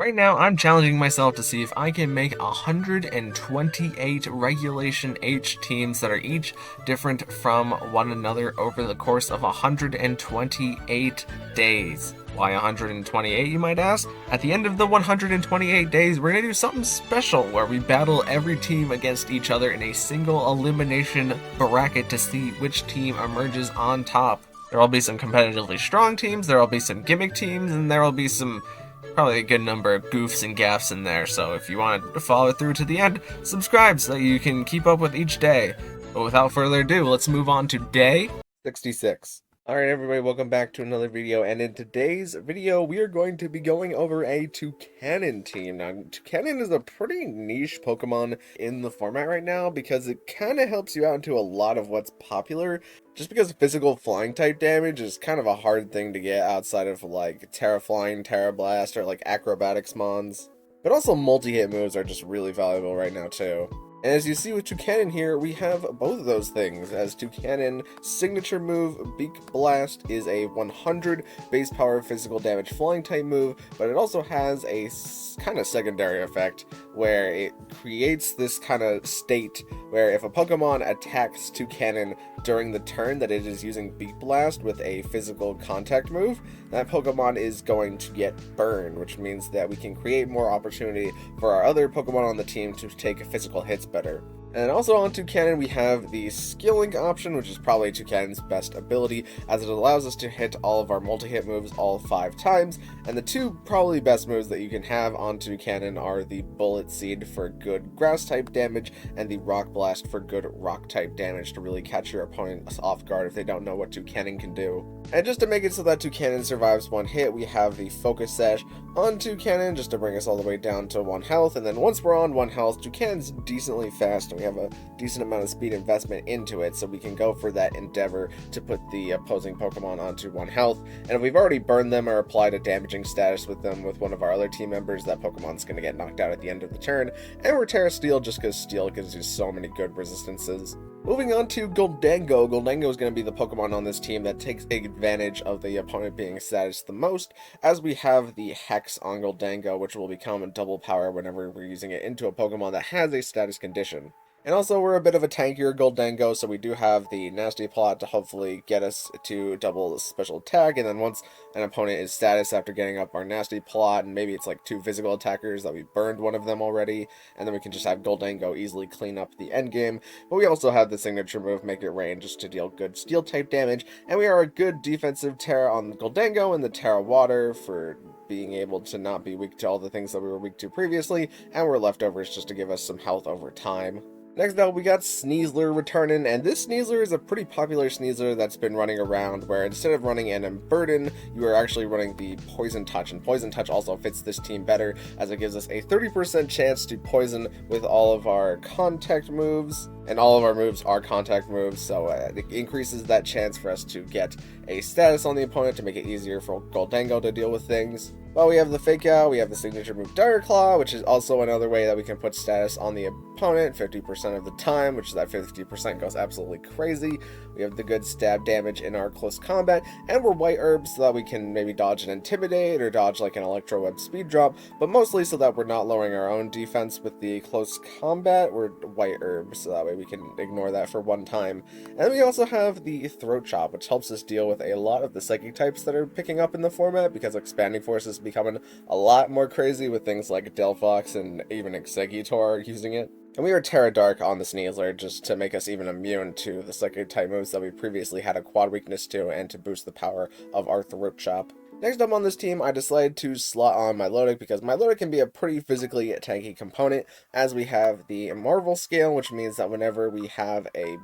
Right now, I'm challenging myself to see if I can make 128 Regulation H teams that are each different from one another over the course of 128 days. Why 128, you might ask? At the end of the 128 days, we're going to do something special where we battle every team against each other in a single elimination bracket to see which team emerges on top. There will be some competitively strong teams, there will be some gimmick teams, and there will be some probably a good number of goofs and gaffs in there, so if you want to follow through to the end, subscribe so that you can keep up with each day. But without further ado, let's move on to day 66. Alright everybody, welcome back to another video, and in today's video we are going to be going over a Toucannon team. Now, Toucannon is a pretty niche Pokemon in the format right now because it kind of helps you out into a lot of what's popular, just because physical flying type damage is kind of a hard thing to get outside of like Terra Flying, Terra Blast, or like Acrobatics Mons. But also multi-hit moves are just really valuable right now too. And as you see with Toucannon here, we have both of those things, as Toucannon signature move, Beak Blast, is a 100 base power physical damage flying type move, but it also has a kind of secondary effect where it creates this kind of state where if a Pokemon attacks Toucannon during the turn that it is using Beak Blast with a physical contact move, that Pokemon is going to get burned, which means that we can create more opportunity for our other Pokemon on the team to take physical hits better. And also on Toucannon we have the Skilling option, which is probably Toucannon's best ability, as it allows us to hit all of our multi-hit moves all 5 times, and the two probably best moves that you can have on Toucannon are the Bullet Seed for good grass type damage, and the Rock Blast for good rock type damage to really catch your opponents off guard if they don't know what Toucannon can do. And just to make it so that Toucannon survives one hit, we have the Focus Sash on Toucannon just to bring us all the way down to 1 health, and then once we're on 1 health, Toucannon's decently fast, and we have a decent amount of speed investment into it, so we can go for that endeavor to put the opposing Pokemon onto 1 health. And if we've already burned them or applied a damaging status with them with one of our other team members, that Pokemon's going to get knocked out at the end of the turn. And we're Terra Steel just because Steel gives you so many good resistances. Moving on to Goldango. Goldango is going to be the Pokemon on this team that takes advantage of the opponent being status the most, as we have the Hex on Goldango, which will become a double power whenever we're using it into a Pokemon that has a status condition. And also, we're a bit of a tankier Goldango, so we do have the Nasty Plot to hopefully get us to double special attack, and then once an opponent is status after getting up our Nasty Plot, and maybe it's like 2 physical attackers that we burned one of them already, and then we can just have Goldango easily clean up the endgame. But we also have the signature move, Make It Rain, just to deal good steel type damage, and we are a good defensive Terra on Goldango and the Terra Water for being able to not be weak to all the things that we were weak to previously, and we're leftovers just to give us some health over time. Next up, we got Sneasler returning, and this Sneasler is a pretty popular Sneasler that's been running around, where instead of running an Unburden, you are actually running the Poison Touch, and Poison Touch also fits this team better, as it gives us a 30% chance to poison with all of our contact moves, and all of our moves are contact moves, so it increases that chance for us to get a status on the opponent to make it easier for Goldango to deal with things. Well, we have the Fake Out, we have the signature move Dire Claw, which is also another way that we can put status on the opponent 50% of the time, which is that 50% goes absolutely crazy. We have the good stab damage in our close combat, and we're White Herb so that we can maybe dodge an Intimidate or dodge like an Electro Web speed drop, but mostly so that we're not lowering our own defense with the close combat. We're White Herb so that way we can ignore that for one time. And we also have the Throat Chop, which helps us deal with a lot of the psychic types that are picking up in the format, because Expanding Force is becoming a lot more crazy with things like Delphox and even Exeggutor using it. And we are Terra Dark on the Sneasler just to make us even immune to the psychic type moves that we previously had a quad weakness to, and to boost the power of our Throat Chop. Next up on this team, I decided to slot on Milotic because Milotic can be a pretty physically tanky component, as we have the Marvel Scale, which means that whenever we have a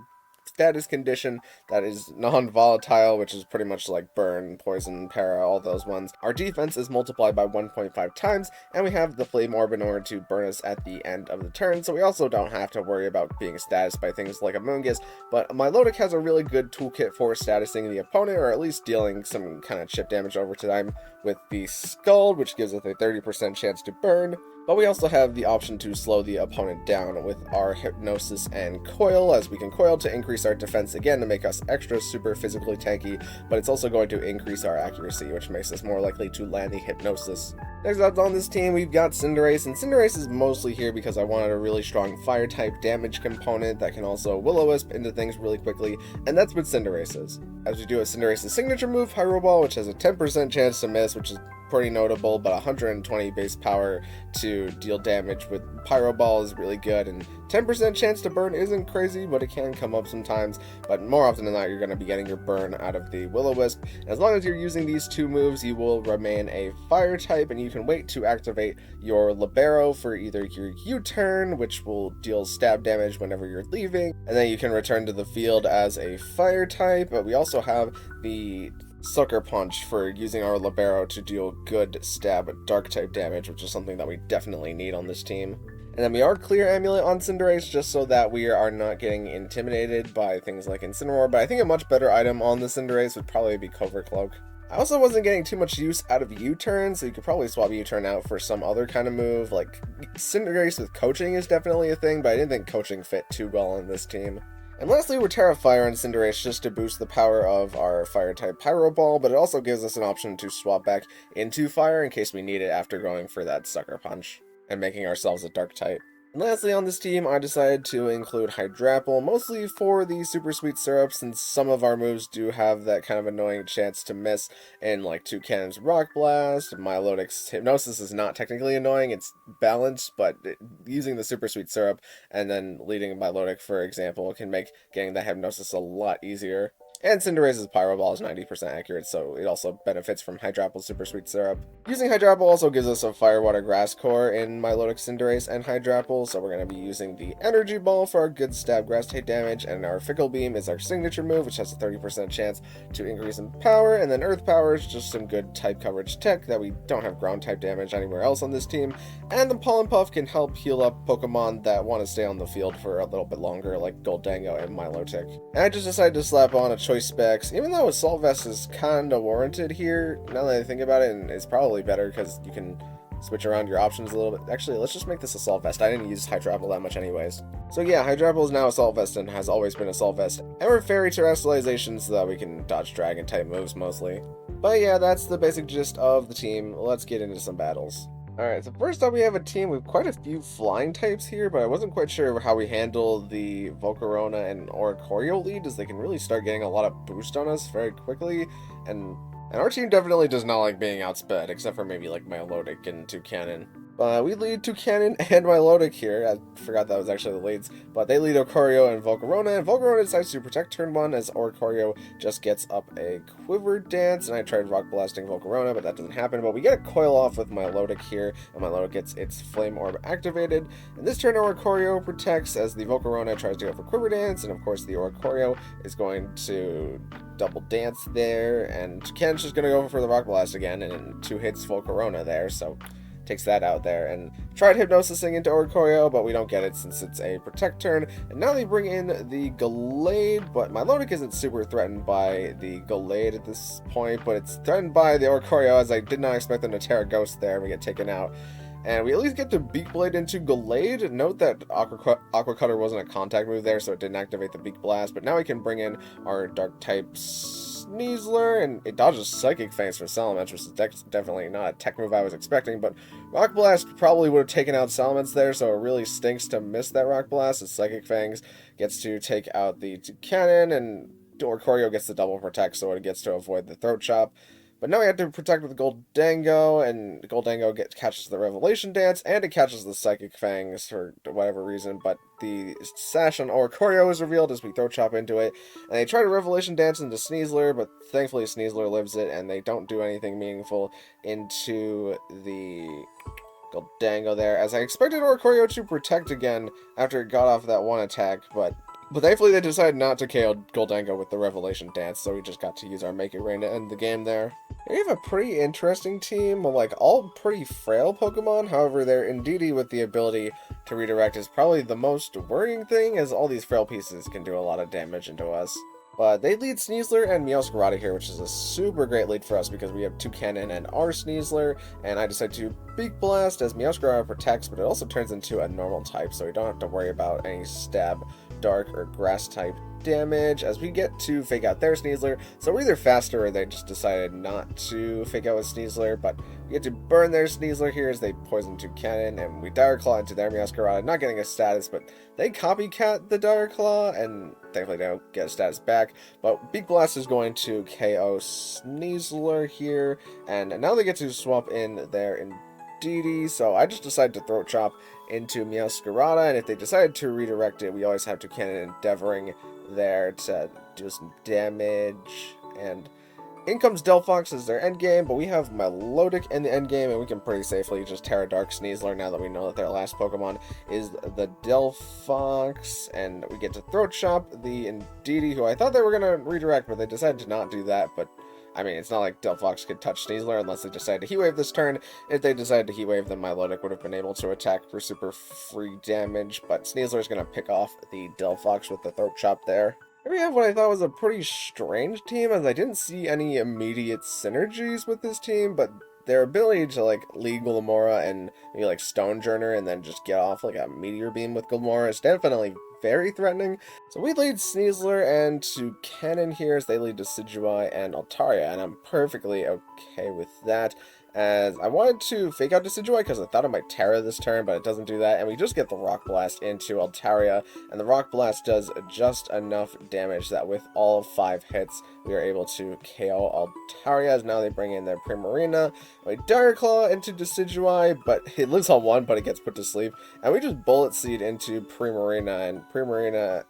status condition that is non-volatile, which is pretty much like burn, poison, para, all those ones, our defense is multiplied by 1.5 times, and we have the Flame Orb in order to burn us at the end of the turn, so we also don't have to worry about being status by things like a Moongus. But Milotic has a really good toolkit for statusing the opponent, or at least dealing some kind of chip damage over time with the Scald, which gives us a 30% chance to burn. But we also have the option to slow the opponent down with our Hypnosis and Coil, as we can Coil to increase our defense again to make us extra super physically tanky, but it's also going to increase our accuracy, which makes us more likely to land the Hypnosis. Next up on this team, we've got Cinderace, and Cinderace is mostly here because I wanted a really strong Fire-type damage component that can also Will-O-Wisp into things really quickly, and that's what Cinderace is. As we do a Cinderace's signature move, Hyrule Ball, which has a 10% chance to miss, which is pretty notable, but 120 base power to deal damage with Pyro Ball is really good, and 10% chance to burn isn't crazy, but it can come up sometimes. But more often than not, you're going to be getting your burn out of the Will-O-Wisp. As long as you're using these two moves, you will remain a Fire type, and you can wait to activate your Libero for either your U-turn, which will deal stab damage whenever you're leaving, and then you can return to the field as a Fire type. But we also have the Sucker Punch for using our Libero to deal good stab dark type damage, which is something that we definitely need on this team. And then we are Clear Amulet on Cinderace just so that we are not getting intimidated by things like Incineroar, but I think a much better item on the Cinderace would probably be Covert Cloak. I also wasn't getting too much use out of U-turn, so you could probably swap U-turn out for some other kind of move. Like, Cinderace with Coaching is definitely a thing, but I didn't think Coaching fit too well on this team. And lastly, we're Terra Fire on Cinderace just to boost the power of our Fire-type Pyro Ball, but it also gives us an option to swap back into Fire in case we need it after going for that Sucker Punch and making ourselves a Dark type. And lastly on this team, I decided to include Hydrapple, mostly for the Super Sweet Syrup, since some of our moves do have that kind of annoying chance to miss, and like Toucannon's Rock Blast, Milotic's Hypnosis is not technically annoying, it's balanced, but using the Super Sweet Syrup and then leading Milotic, for example, can make getting that Hypnosis a lot easier. And Cinderace's Pyro Ball is 90% accurate, so it also benefits from Hydrapple's Super Sweet Syrup. Using Hydrapple also gives us a Fire, Water, Grass core in Milotic, Cinderace, and Hydrapple, so we're going to be using the Energy Ball for our good stab grass type damage, and our Fickle Beam is our signature move, which has a 30% chance to increase in power, and then Earth Power is just some good type coverage tech that we don't have ground type damage anywhere else on this team, and the Pollen Puff can help heal up Pokemon that want to stay on the field for a little bit longer, like Goldango and Milotic. And I just decided to slap on a choice specs, even though Assault Vest is kinda warranted here, now that I think about it, and it's probably better because you can switch around your options a little bit. Actually, let's just make this Assault Vest. I didn't use Hydrapple that much anyways. So yeah, Hydrapple is now Assault Vest and has always been Assault Vest. And we're Fairy Terrestrialization so that we can dodge Dragon type moves mostly. But yeah, that's the basic gist of the team. Let's get into some battles. Alright, so first up we have a team with quite a few flying types here, but I wasn't quite sure how we handle the Volcarona and Oricorio lead, as they can really start getting a lot of boost on us very quickly, and our team definitely does not like being outsped, except for maybe like Milotic and Toucannon. We lead Toucannon and Milotic here. I forgot that was actually the leads, but they lead Oricorio and Volcarona decides to protect turn 1 as Oricorio just gets up a Quiver Dance, and I tried Rock Blasting Volcarona, but that doesn't happen, but we get a Coil off with Milotic here, and Milotic gets its Flame Orb activated, and this turn Oricorio protects as the Volcarona tries to go for Quiver Dance, and of course the Oricorio is going to double dance there, and Toucannon's just going to go for the Rock Blast again, and 2 hits Volcarona there, so takes that out there, and tried Hypnosising into Oricorio, but we don't get it since it's a Protect turn, and now they bring in the Gallade, but Milotic isn't super threatened by the Gallade at this point, but it's threatened by the Oricorio, as I did not expect them to Terra Ghost there and we get taken out. And we at least get to Beak Blade into Gallade. Note that Aqua Cutter wasn't a contact move there, so it didn't activate the Beak Blast, but now we can bring in our Dark type Sneasler, and it dodges Psychic Fangs for Salamence, which is definitely not a tech move I was expecting, but Rock Blast probably would have taken out Salamence there, so it really stinks to miss that Rock Blast, as Psychic Fangs gets to take out the Toucannon, and Oricorio gets the double protect, so it gets to avoid the Throat Chop. But now we have to protect with Goldango, and Goldango catches the Revelation Dance, and it catches the Psychic Fangs for whatever reason, but the Sash on Oricorio is revealed as we Throat Chop into it, and they try to Revelation Dance into Sneasler, but thankfully Sneasler lives it, and they don't do anything meaningful into the Goldango there, as I expected Oricorio to protect again after it got off that one attack, but thankfully they decided not to KO Goldango with the Revelation Dance, so we just got to use our Make It Rain to end the game there. We have a pretty interesting team, like all pretty frail Pokemon, however their Indeedee with the ability to redirect is probably the most worrying thing, as all these frail pieces can do a lot of damage into us. But they lead Sneasler and Meowscarada here, which is a super great lead for us because we have Toucannon and our Sneasler, and I decide to Beak Blast as Meowscarada protects, but it also turns into a normal type, so we don't have to worry about any stab, dark, or grass type damage as we get to fake out their Sneasler. So we're either faster or they just decided not to fake out with Sneasler, but we get to burn their Sneasler here as they poison Toucannon, and we Dire Claw into their Meowscarada, not getting a status, but they copycat the Dire Claw, and thankfully they don't get a status back. But Beak Blast is going to KO Sneasler here, and now they get to swap in their Indeedee, so I just decided to Throat Chop into Meowscarada, and if they decided to redirect it, we always have Toucannon endeavoring there to do some damage, and in comes Delphox as their endgame, but we have Milotic in the endgame, and we can pretty safely just Terra Dark Sneasler now that we know that their last Pokemon is the Delphox, and we get to Throat Chop the Indeedee, who I thought they were going to redirect, but they decided to not do that. But I mean, it's not like Delphox could touch Sneasler unless they decided to Heat Wave this turn. If they decided to Heat Wave, then Milotic would have been able to attack for super free damage, but Sneasler is going to pick off the Delphox with the Throat Chop there. Here we have what I thought was a pretty strange team, as I didn't see any immediate synergies with this team, but their ability to like lead Glimmora and maybe like Stonejourner and then just get off like a Meteor Beam with Glimmora is definitely very threatening. So we lead Sneasler and Toucannon here as they lead Decidueye and Altaria, and I'm perfectly okay with that, as I wanted to fake out Decidueye because I thought it might Terra this turn, but it doesn't do that, and we just get the Rock Blast into Altaria, and the Rock Blast does just enough damage that with all 5 hits, we are able to KO Altaria, as now they bring in their Primarina. We Dire Claw into Decidueye, but it lives on 1, but it gets put to sleep, and we just Bullet Seed into Primarina, and Primarina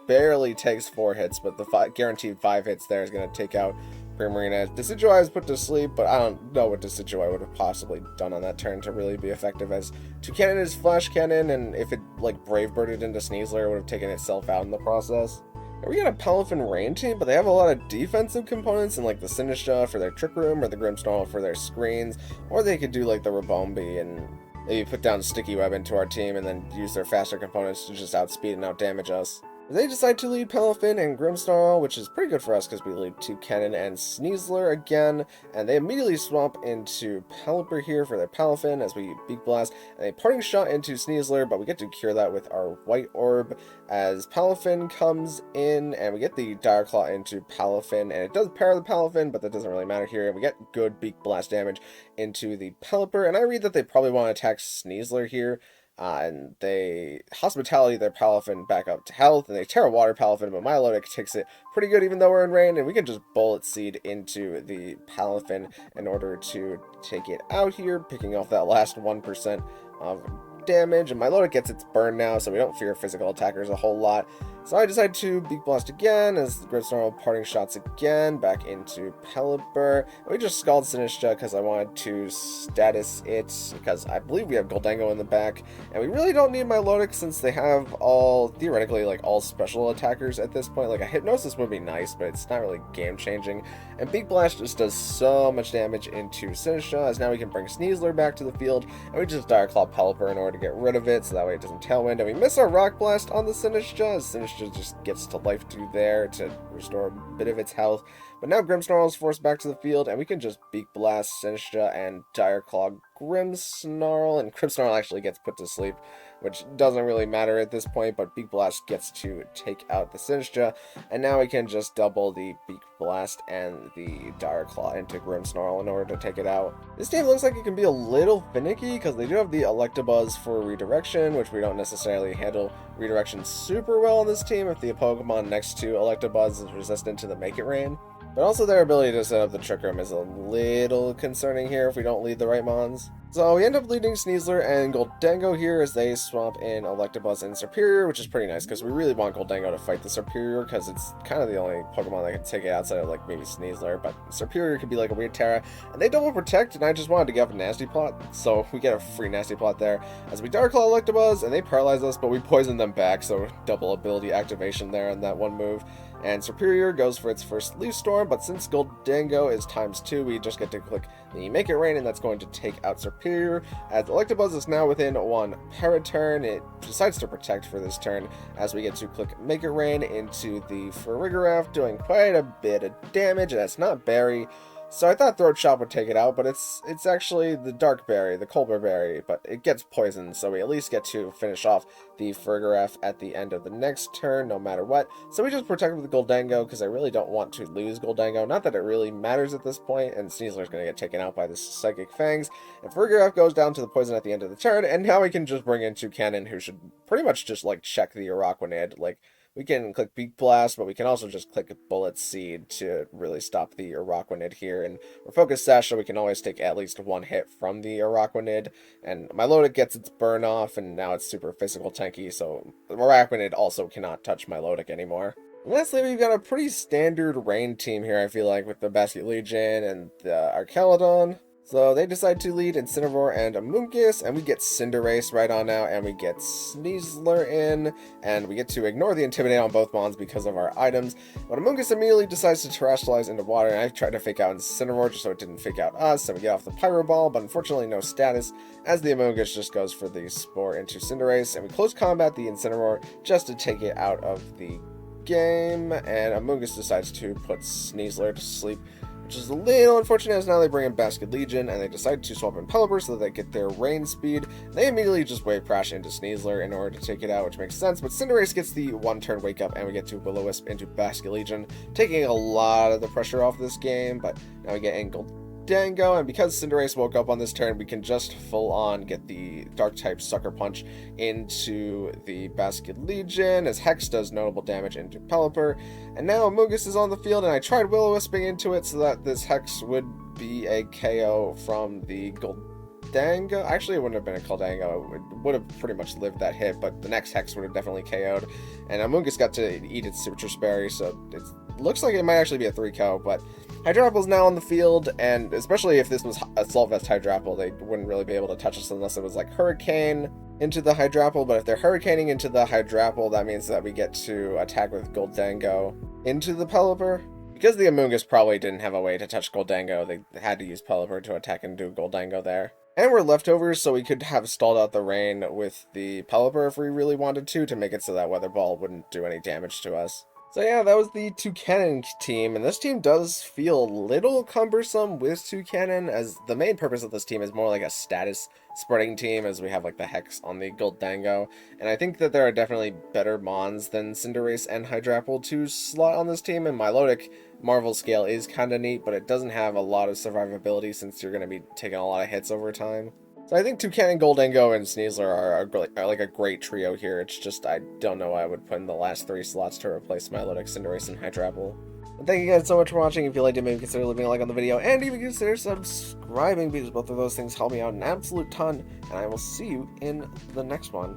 barely takes 4 hits, but the guaranteed 5 hits there is going to take out Primarina. Decidueye is put to sleep, but I don't know what Decidueye would have possibly done on that turn to really be effective, as Toucannon is Flash Cannon, and if it like Brave Birded into Sneasler, it would have taken itself out in the process. We got a Palafin Rain team, but they have a lot of defensive components in like the Sinistcha for their Trick Room or the Grimmsnarl for their screens, or they could do like the Rabombi and maybe put down Sticky Web into our team and then use their faster components to just outspeed and outdamage us. They decide to lead Palafin and Grimmsnarl, which is pretty good for us because we lead Toucannon and Sneasler again, and they immediately swap into Pelipper here for their Palafin as we Beak Blast, and a Parting Shot into Sneasler, but we get to cure that with our White Orb as Palafin comes in, and we get the Dire Claw into Palafin, and it does pair the Palafin, but that doesn't really matter here, and we get good Beak Blast damage into the Pelipper, and I read that they probably want to attack Sneasler here. And they Hospitality their Palafin back up to health, and they Terra Water Palafin, but Milotic takes it pretty good even though we're in rain, and we can just Bullet Seed into the Palafin in order to take it out here, picking off that last 1% of damage, and Milotic gets its burn now, so we don't fear physical attackers a whole lot. So I decide to Beak Blast again as the Grimmsnarl Parting Shots again back into Pelipper. And we just Scald Sinistcha because I wanted to status it because I believe we have Goldango in the back, and we really don't need Milotic since they have all, theoretically, like all special attackers at this point. Like a Hypnosis would be nice, but it's not really game changing. And Beak Blast just does so much damage into Sinistcha, as now we can bring Sneasler back to the field, and we just Dire Claw Pelipper in order to get rid of it, so that way it doesn't Tailwind. And we miss our Rock Blast on the Sinistcha, as Sinistcha just gets to Life 2 there to restore a bit of its health. But now Grimmsnarl is forced back to the field, and we can just Beak Blast Sinistcha and Dire Claw Grimmsnarl, and Grimmsnarl actually gets put to sleep, which doesn't really matter at this point, but Beak Blast gets to take out the Sinistcha, and now we can just double the Beak Blast and the Dire Claw into Grimmsnarl in order to take it out. This team looks like it can be a little finicky, because they do have the Electabuzz for redirection, which we don't necessarily handle redirection super well on this team if the Pokemon next to Electabuzz is resistant to the Make It Rain. But also their ability to set up the Trick Room is a little concerning here if we don't lead the right Mons. So we end up leading Sneasler and Goldango here as they swap in Electabuzz and Serperior, which is pretty nice because we really want Goldango to fight the Serperior because it's kind of the only Pokemon that can take it outside of like maybe Sneasler, but Serperior could be like a weird Terra, and they double protect, and I just wanted to get up a Nasty Plot, so we get a free Nasty Plot there as we Dark Claw Electabuzz, and they paralyze us, but we poison them back, so double ability activation there on that one move. And Serperior goes for its first Leaf Storm, but since Goldango is ×2, we just get to click the Make It Rain, and that's going to take out Serperior. disappear, as Electabuzz is now within 1 Paraturn. It decides to protect for this turn, as we get to click Mega Rain into the Farigiraf, doing quite a bit of damage, and it's not Berry. So I thought Throat Chop would take it out, but it's actually the Dark Berry, the Colbur Berry, but it gets poisoned, so we at least get to finish off the Farigiraf at the end of the next turn, no matter what. So we just protect with the Goldango, because I really don't want to lose Goldango. Not that it really matters at this point, and Sneasler's going to get taken out by the Psychic Fangs. And Farigiraf goes down to the poison at the end of the turn, and now we can just bring in Toucannon, who should pretty much just, like, check the Araquanid. Like, we can click Beak Blast, but we can also just click Bullet Seed to really stop the Araquanid here. And we're Focus Sash, so we can always take at least 1 hit from the Araquanid. And Milotic gets its burn off, and now it's super physical tanky, so the Araquanid also cannot touch Milotic anymore. And lastly, we've got a pretty standard rain team here, I feel like, with the Basket Legion and the Archelodon. So they decide to lead Incineroar and Amoonguss, and we get Cinderace right on now, and we get Sneasler in, and we get to ignore the Intimidate on both Mons because of our items. But Amoonguss immediately decides to Terastallize into water, and I tried to fake out Incineroar just so it didn't fake out us, and we get off the Pyro Ball, but unfortunately no status, as the Amoonguss just goes for the Spore into Cinderace, and we close combat the Incineroar just to take it out of the game, and Amoonguss decides to put Sneasler to sleep, which is a little unfortunate, as now they bring in Basket Legion, and they decide to swap in Pelipper so that they get their rain speed. They immediately just Wave Crash into Sneasler in order to take it out, which makes sense, but Cinderace gets the 1-turn Wake Up, and we get to Will-O-Wisp into Basket Legion, taking a lot of the pressure off this game, but now we get in Goldango, and because Cinderace woke up on this turn, we can just full-on get the Dark-type Sucker Punch into the Basket Legion, as Hex does notable damage into Pelipper, and now Amoonguss is on the field, and I tried Will-O-Wisping into it so that this Hex would be a KO from the Goldango. Actually, it wouldn't have been a Goldango, it would have pretty much lived that hit, but the next Hex would have definitely KO'd, and Amoonguss got to eat its Citrus Berry, so it looks like it might actually be a 3-KO, but Hydrapple's now on the field, and especially if this was a Assault Hydrapple, they wouldn't really be able to touch us unless it was like Hurricane into the Hydrapple, but if they're Hurricaning into the Hydrapple, that means that we get to attack with Goldango into the Pelipper. Because the Amoonguss probably didn't have a way to touch Goldango, they had to use Pelipper to attack and do Goldango there. And we're leftovers, so we could have stalled out the rain with the Pelipper if we really wanted to make it so that Weather Ball wouldn't do any damage to us. So yeah, that was the Toucannon team, and this team does feel a little cumbersome with Toucannon, as the main purpose of this team is more like a status spreading team, as we have like the Hex on the Goldango, and I think that there are definitely better Mons than Cinderace and Hydrapple to slot on this team, and Milotic Marvel Scale is kind of neat, but it doesn't have a lot of survivability since you're going to be taking a lot of hits over time. So I think Toucannon, Goldango, and Sneasler are like a great trio here. It's just I don't know why I would put in the last 3 slots to replace Milotic, Cinderace, and Hydrapple. And thank you guys so much for watching. If you liked it, maybe consider leaving a like on the video, and even consider subscribing, because both of those things help me out an absolute ton, and I will see you in the next one.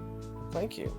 Thank you.